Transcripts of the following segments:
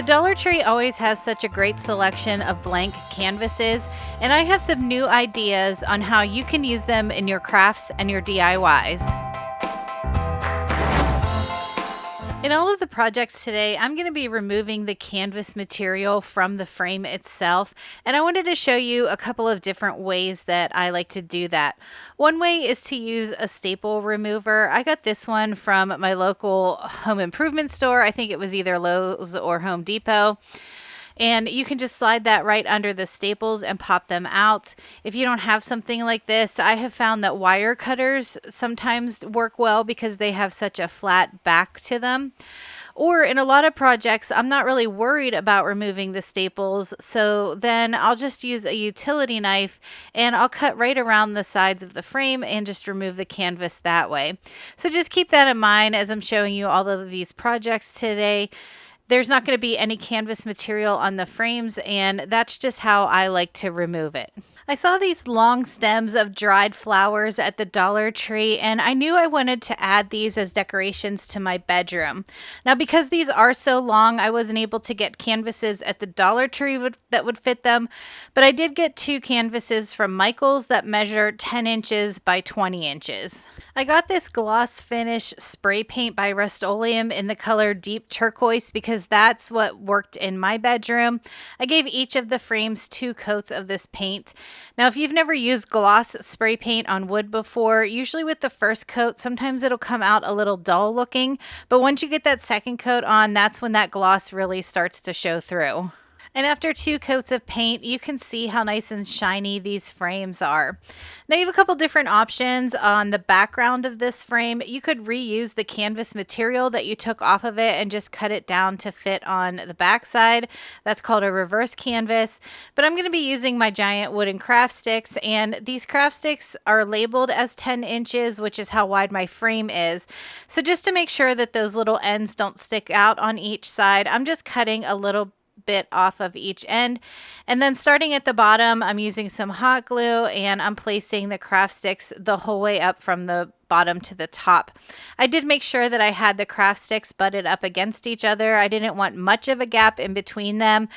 Dollar Tree always has such a great selection of blank canvases, and I have some new ideas on how you can use them in your crafts and your DIYs. In all of the projects today, I'm going to be removing the canvas material from the frame itself, and I wanted to show you a couple of different ways that I like to do that. One way is to use a staple remover. I got this one from my local home improvement store. I think it was either Lowe's or Home Depot. And you can just slide that right under the staples and pop them out. If you don't have something like this, I have found that wire cutters sometimes work well because they have such a flat back to them. Or in a lot of projects, I'm not really worried about removing the staples, so then I'll just use a utility knife and I'll cut right around the sides of the frame and just remove the canvas that way. So just keep that in mind as I'm showing you all of these projects today. There's not going to be any canvas material on the frames, and that's just how I like to remove it. I saw these long stems of dried flowers at the Dollar Tree, and I knew I wanted to add these as decorations to my bedroom. Now, because these are so long, I wasn't able to get canvases at the Dollar Tree that would fit them, but I did get 2 canvases from Michael's that measure 10 inches by 20 inches. I got this gloss finish spray paint by Rust-Oleum in the color deep turquoise because that's what worked in my bedroom. I gave each of the frames 2 coats of this paint. Now, if you've never used gloss spray paint on wood before, usually with the first coat, sometimes it'll come out a little dull looking, but once you get that second coat on, that's when that gloss really starts to show through. And after 2 coats of paint, you can see how nice and shiny these frames are. Now you have a couple different options on the background of this frame. You could reuse the canvas material that you took off of it and just cut it down to fit on the back side. That's called a reverse canvas. But I'm going to be using my giant wooden craft sticks, and these craft sticks are labeled as 10 inches, which is how wide my frame is. So just to make sure that those little ends don't stick out on each side, I'm just cutting a little bit off of each end, and then starting at the bottom, I'm using some hot glue and I'm placing the craft sticks the whole way up from the bottom to the top. I did make sure that I had the craft sticks butted up against each other. I didn't want much of a gap in between them,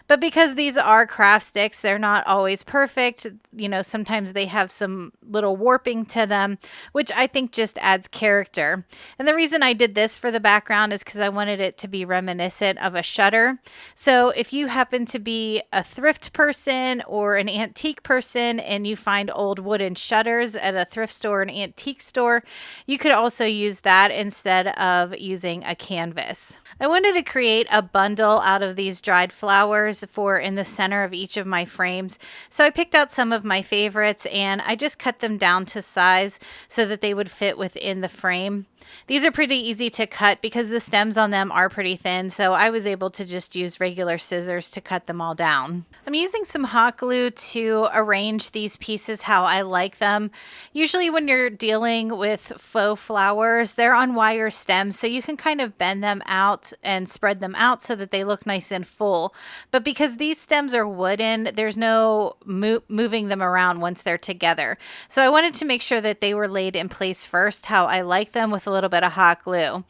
but because these are craft sticks, they're not always perfect. You know, sometimes they have some little warping to them, which I think just adds character. And the reason I did this for the background is because I wanted it to be reminiscent of a shutter. So if you happen to be a thrift person or an antique person and you find old wooden shutters at a thrift store or an antique store, you could also use that instead of using a canvas. I wanted to create a bundle out of these dried flowers for in the center of each of my frames. So I picked out some of my favorites and I just cut them down to size so that they would fit within the frame. These are pretty easy to cut because the stems on them are pretty thin, so I was able to just use regular scissors to cut them all down. I'm using some hot glue to arrange these pieces how I like them. Usually when you're dealing with faux flowers, they're on wire stems, so you can kind of bend them out and spread them out so that they look nice and full. But because these stems are wooden, there's no moving them around once they're together. So I wanted to make sure that they were laid in place first how I like them, with a little bit of hot glue.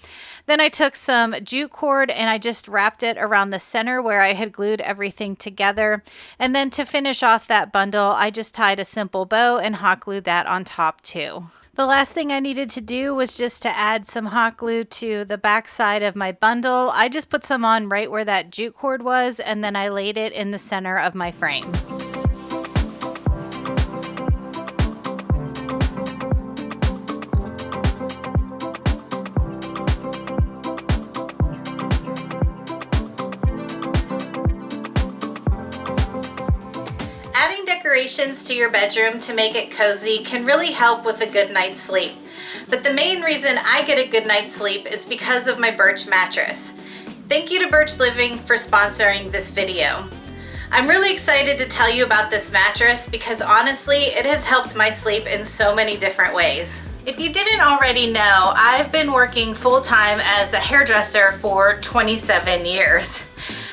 Then I took some jute cord and I just wrapped it around the center where I had glued everything together. And then to finish off that bundle, I just tied a simple bow and hot glued that on top too. The last thing I needed to do was just to add some hot glue to the back side of my bundle. I just put some on right where that jute cord was, and then I laid it in the center of my frame. Adding decorations to your bedroom to make it cozy can really help with a good night's sleep. But the main reason I get a good night's sleep is because of my Birch mattress. Thank you to Birch Living for sponsoring this video. I'm really excited to tell you about this mattress because honestly, it has helped my sleep in so many different ways. If you didn't already know, I've been working full-time as a hairdresser for 27 years.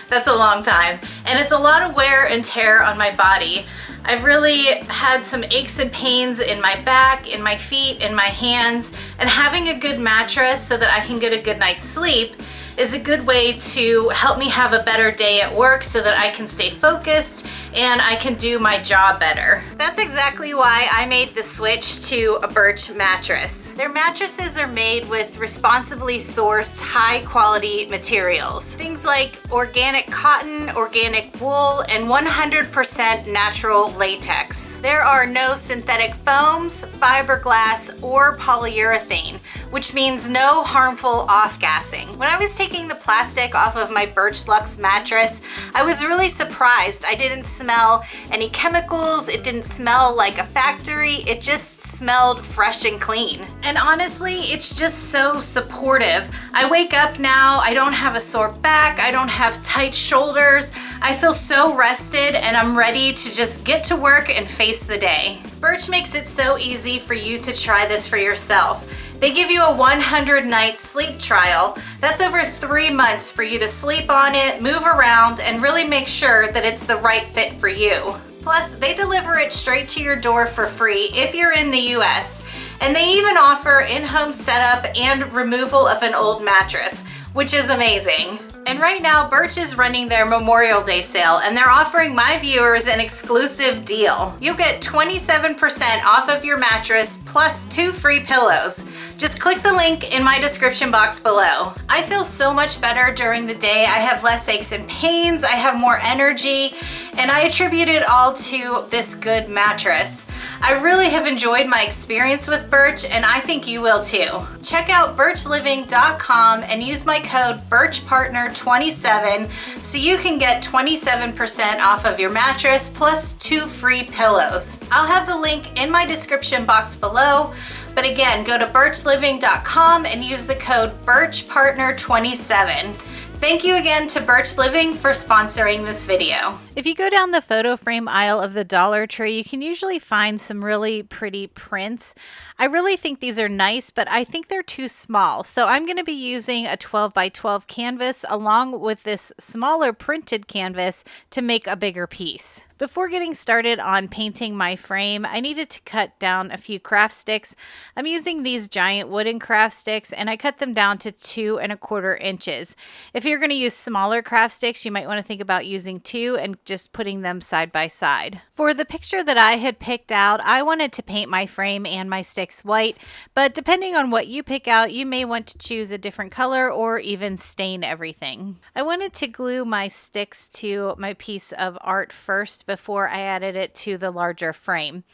That's a long time, and it's a lot of wear and tear on my body. I've really had some aches and pains in my back, in my feet, in my hands, and having a good mattress so that I can get a good night's sleep is a good way to help me have a better day at work so that I can stay focused and I can do my job better. That's exactly why I made the switch to a Birch mattress. Their mattresses are made with responsibly sourced, high quality materials. Things like organic cotton, organic wool, and 100% natural latex. There are no synthetic foams, fiberglass, or polyurethane, which means no harmful off-gassing. When I was taking the plastic off of my Birch Luxe mattress, I was really surprised. I didn't smell any chemicals, it didn't smell like a factory, it just smelled fresh and clean. And honestly, it's just so supportive. I wake up now, I don't have a sore back, I don't have tight shoulders, I feel so rested and I'm ready to just get to work and face the day. Birch makes it so easy for you to try this for yourself. They give you a 100-night sleep trial. That's over 3 months for you to sleep on it, move around, and really make sure that it's the right fit for you. Plus, they deliver it straight to your door for free if you're in the US. And they even offer in-home setup and removal of an old mattress, which is amazing. And right now, Birch is running their Memorial Day sale, and they're offering my viewers an exclusive deal. You'll get 27% off of your mattress plus 2 free pillows. Just click the link in my description box below. I feel so much better during the day. I have less aches and pains, I have more energy, and I attribute it all to this good mattress. I really have enjoyed my experience with Birch, and I think you will too. Check out birchliving.com and use my code BirchPartner27 so you can get 27% off of your mattress plus 2 free pillows. I'll have the link in my description box below, but again, go to birchliving.com and use the code BirchPartner27. Thank you again to Birch Living for sponsoring this video. If you go down the photo frame aisle of the Dollar Tree, you can usually find some really pretty prints. I really think these are nice, but I think they're too small. So I'm going to be using a 12 by 12 canvas along with this smaller printed canvas to make a bigger piece. Before getting started on painting my frame, I needed to cut down a few craft sticks. I'm using these giant wooden craft sticks and I cut them down to 2 1/4 inches. If you're going to use smaller craft sticks, you might want to think about using 2 and just putting them side by side. For the picture that I had picked out, I wanted to paint my frame and my sticks white, but depending on what you pick out, you may want to choose a different color or even stain everything. I wanted to glue my sticks to my piece of art first before I added it to the larger frame.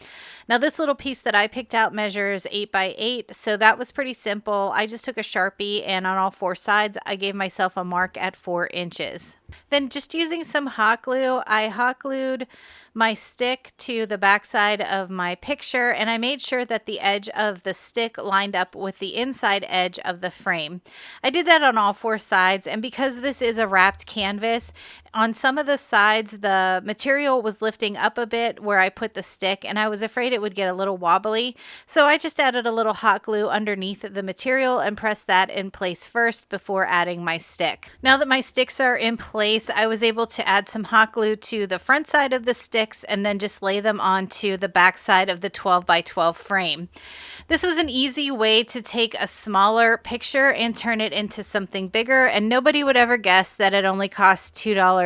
Now this little piece that I picked out measures 8 by 8, so that was pretty simple. I just took a Sharpie and on all 4 sides I gave myself a mark at 4 inches. Then just using some hot glue, I hot glued my stick to the back side of my picture and I made sure that the edge of the stick lined up with the inside edge of the frame. I did that on all 4 sides, and because this is a wrapped canvas, on some of the sides the material was lifting up a bit where I put the stick and I was afraid it would get a little wobbly, so I just added a little hot glue underneath the material and pressed that in place first before adding my stick. Now that my sticks are in place, I was able to add some hot glue to the front side of the sticks and then just lay them onto the back side of the 12 by 12 frame. This was an easy way to take a smaller picture and turn it into something bigger, and nobody would ever guess that it only cost $2.50.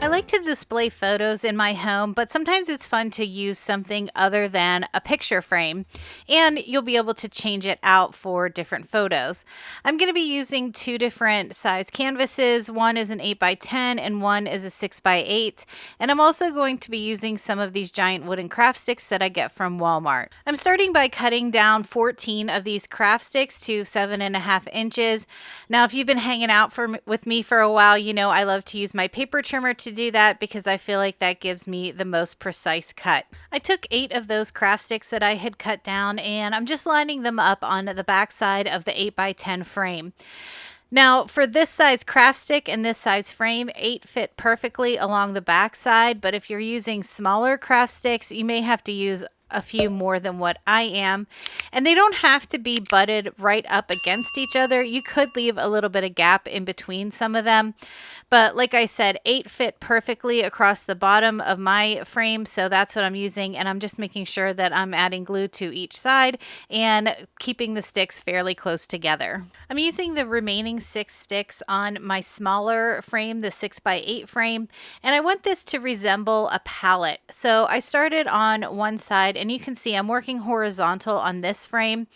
I like to display photos in my home, but sometimes it's fun to use something other than a picture frame, and you'll be able to change it out for different photos. I'm going to be using 2 different size canvases. One is an 8 by 10 and one is a 6 by 8, and I'm also going to be using some of these giant wooden craft sticks that I get from Walmart. I'm starting by cutting down 14 of these craft sticks to 7.5 inches. Now, if you've been hanging out with me for a while, you know I love to use my paper trimmer to do that because I feel like that gives me the most precise cut. I took 8 of those craft sticks that I had cut down and I'm just lining them up on the back side of the 8 by 10 frame. Now for this size craft stick and this size frame, 8 fit perfectly along the back side, but if you're using smaller craft sticks, you may have to use a few more than what I am. And they don't have to be butted right up against each other. You could leave a little bit of gap in between some of them. But like I said, 8 fit perfectly across the bottom of my frame. So that's what I'm using. And I'm just making sure that I'm adding glue to each side and keeping the sticks fairly close together. I'm using the remaining 6 sticks on my smaller frame, the 6x8 frame. And I want this to resemble a palette. So I started on one side, and you can see I'm working horizontal on this frame,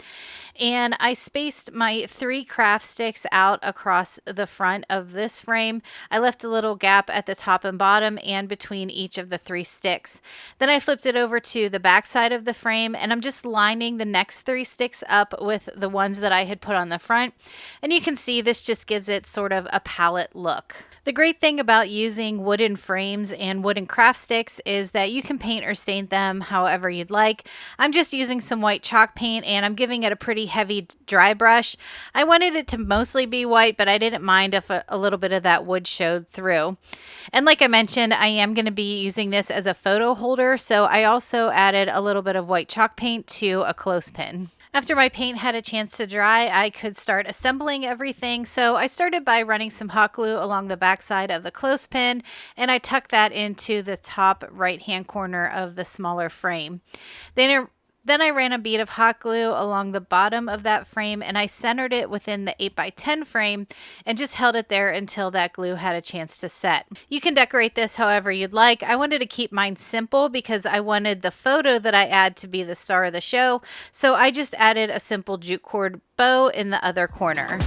and I spaced my 3 craft sticks out across the front of this frame. I left a little gap at the top and bottom and between each of the 3 sticks. Then I flipped it over to the back side of the frame, and I'm just lining the next 3 sticks up with the ones that I had put on the front. And you can see this just gives it sort of a palette look. The great thing about using wooden frames and wooden craft sticks is that you can paint or stain them however you'd like. I'm just using some white chalk paint, and I'm giving it a pretty heavy dry brush. I wanted it to mostly be white, but I didn't mind if a little bit of that wood showed through. And like I mentioned, I am going to be using this as a photo holder, so I also added a little bit of white chalk paint to a clothespin. After my paint had a chance to dry, I could start assembling everything. So I started by running some hot glue along the back side of the clothespin, and I tucked that into the top right-hand corner of the smaller frame. Then I ran a bead of hot glue along the bottom of that frame, and I centered it within the 8x10 frame and just held it there until that glue had a chance to set. You can decorate this however you'd like. I wanted to keep mine simple because I wanted the photo that I add to be the star of the show, so I just added a simple jute cord bow in the other corner.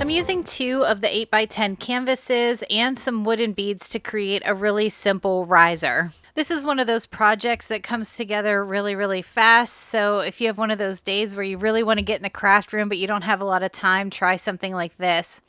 I'm using 2 of the 8x10 canvases and some wooden beads to create a really simple riser. This is one of those projects that comes together really fast. So if you have one of those days where you really want to get in the craft room but you don't have a lot of time, try something like this.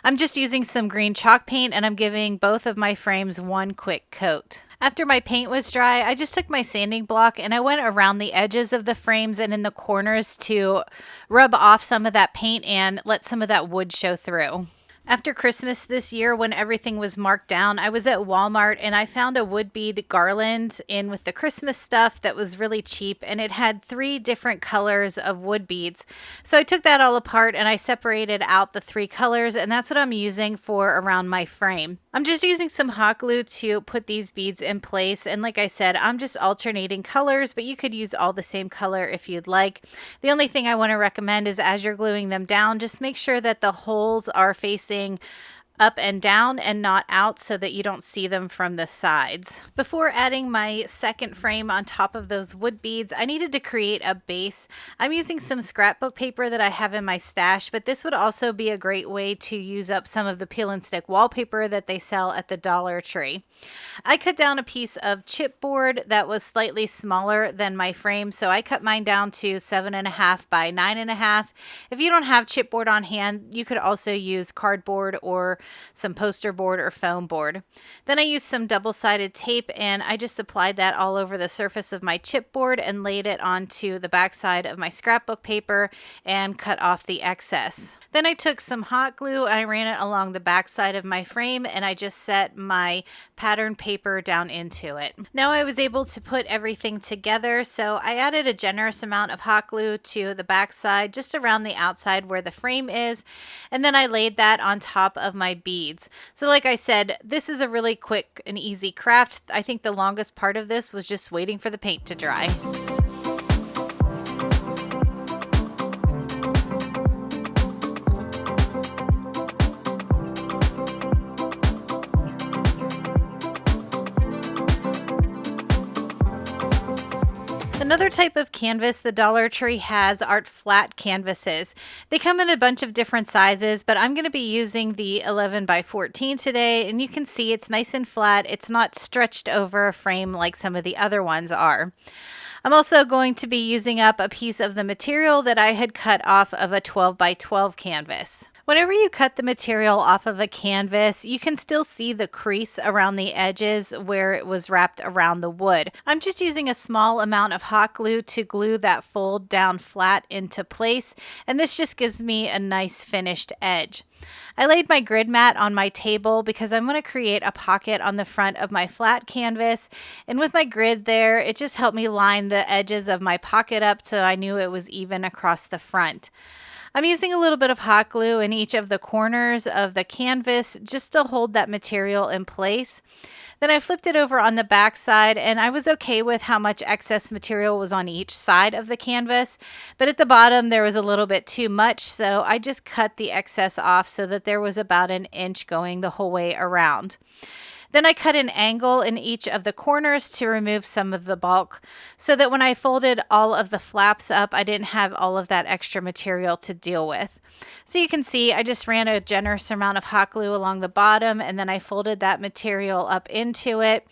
I'm just using some green chalk paint, and I'm giving both of my frames one quick coat. After my paint was dry, I just took my sanding block and I went around the edges of the frames and in the corners to rub off some of that paint and let some of that wood show through. After Christmas this year, when everything was marked down, I was at Walmart and I found a wood bead garland in with the Christmas stuff that was really cheap, and it had 3 different colors of wood beads. So I took that all apart and I separated out the 3 colors, and that's what I'm using for around my frame. I'm just using some hot glue to put these beads in place, and like I said, I'm just alternating colors, but you could use all the same color if you'd like. The only thing I want to recommend is as you're gluing them down, just make sure that the holes are facing up and down and not out so that you don't see them from the sides. Before adding my second frame on top of those wood beads, I needed to create a base. I'm using some scrapbook paper that I have in my stash, but this would also be a great way to use up some of the peel and stick wallpaper that they sell at the Dollar Tree. I cut down a piece of chipboard that was slightly smaller than my frame, so I cut mine down to 7.5 by 9.5. If you don't have chipboard on hand, you could also use cardboard or some poster board or foam board. Then I used some double-sided tape, and I just applied that all over the surface of my chipboard and laid it onto the back side of my scrapbook paper and cut off the excess. Then I took some hot glue and I ran it along the back side of my frame, and I just set my pattern paper down into it. Now I was able to put everything together, so I added a generous amount of hot glue to the back side, just around the outside where the frame is, and then I laid that on top of my beads. So like I said, this is a really quick and easy craft. I think the longest part of this was just waiting for the paint to dry. Another type of canvas the Dollar Tree has are flat canvases. They come in a bunch of different sizes, but I'm going to be using the 11 by 14 today, and you can see it's nice and flat. It's not stretched over a frame like some of the other ones are. I'm also going to be using up a piece of the material that I had cut off of a 12 by 12 canvas. Whenever you cut the material off of a canvas, you can still see the crease around the edges where it was wrapped around the wood. I'm just using a small amount of hot glue to glue that fold down flat into place, and this just gives me a nice finished edge. I laid my grid mat on my table because I'm going to create a pocket on the front of my flat canvas, and with my grid there, it just helped me line the edges of my pocket up so I knew it was even across the front. I'm using a little bit of hot glue in each of the corners of the canvas just to hold that material in place. Then I flipped it over on the back side, and I was okay with how much excess material was on each side of the canvas, but at the bottom there was a little bit too much, so I just cut the excess off so that there was about an inch going the whole way around. Then I cut an angle in each of the corners to remove some of the bulk so that when I folded all of the flaps up, I didn't have all of that extra material to deal with. So you can see I just ran a generous amount of hot glue along the bottom, and then I folded that material up into it.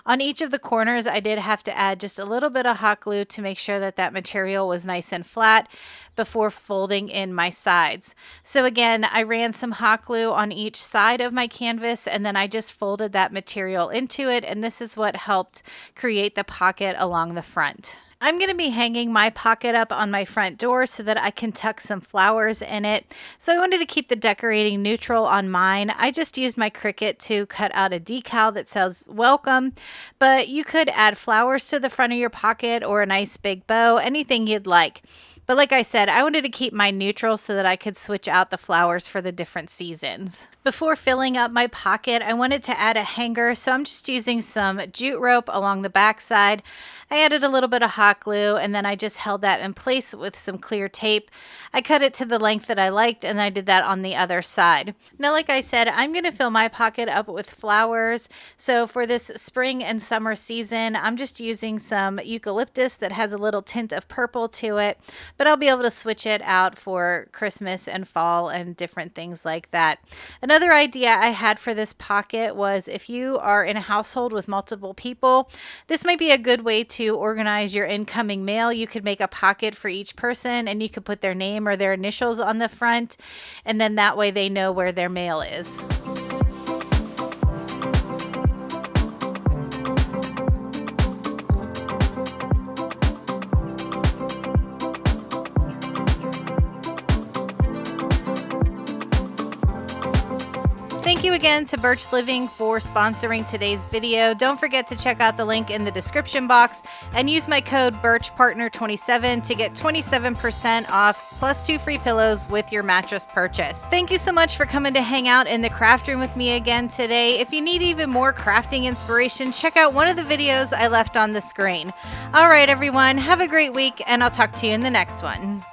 On each of the corners, I did have to add just a little bit of hot glue to make sure that that material was nice and flat before folding in my sides. So again, I ran some hot glue on each side of my canvas, and then I just folded that material into it, and this is what helped create the pocket along the front. I'm going to be hanging my pocket up on my front door so that I can tuck some flowers in it. So I wanted to keep the decorating neutral on mine. I just used my Cricut to cut out a decal that says welcome, but you could add flowers to the front of your pocket or a nice big bow, anything you'd like. But like I said, I wanted to keep mine neutral so that I could switch out the flowers for the different seasons. Before filling up my pocket, I wanted to add a hanger, so I'm just using some jute rope along the back side. I added a little bit of hot glue, and then I just held that in place with some clear tape. I cut it to the length that I liked, and I did that on the other side. Now, like I said, I'm going to fill my pocket up with flowers. So for this spring and summer season, I'm just using some eucalyptus that has a little tint of purple to it, but I'll be able to switch it out for Christmas and fall and different things like that. Another idea I had for this pocket was if you are in a household with multiple people, this might be a good way to organize your incoming mail. You could make a pocket for each person, and you could put their name or their initials on the front, and then that way they know where their mail is. Thank you again to Birch Living for sponsoring today's video. Don't forget to check out the link in the description box and use my code BirchPartner27 to get 27% off plus 2 free pillows with your mattress purchase. Thank you so much for coming to hang out in the craft room with me again today. If you need even more crafting inspiration, check out one of the videos I left on the screen. All right, everyone, have a great week, and I'll talk to you in the next one.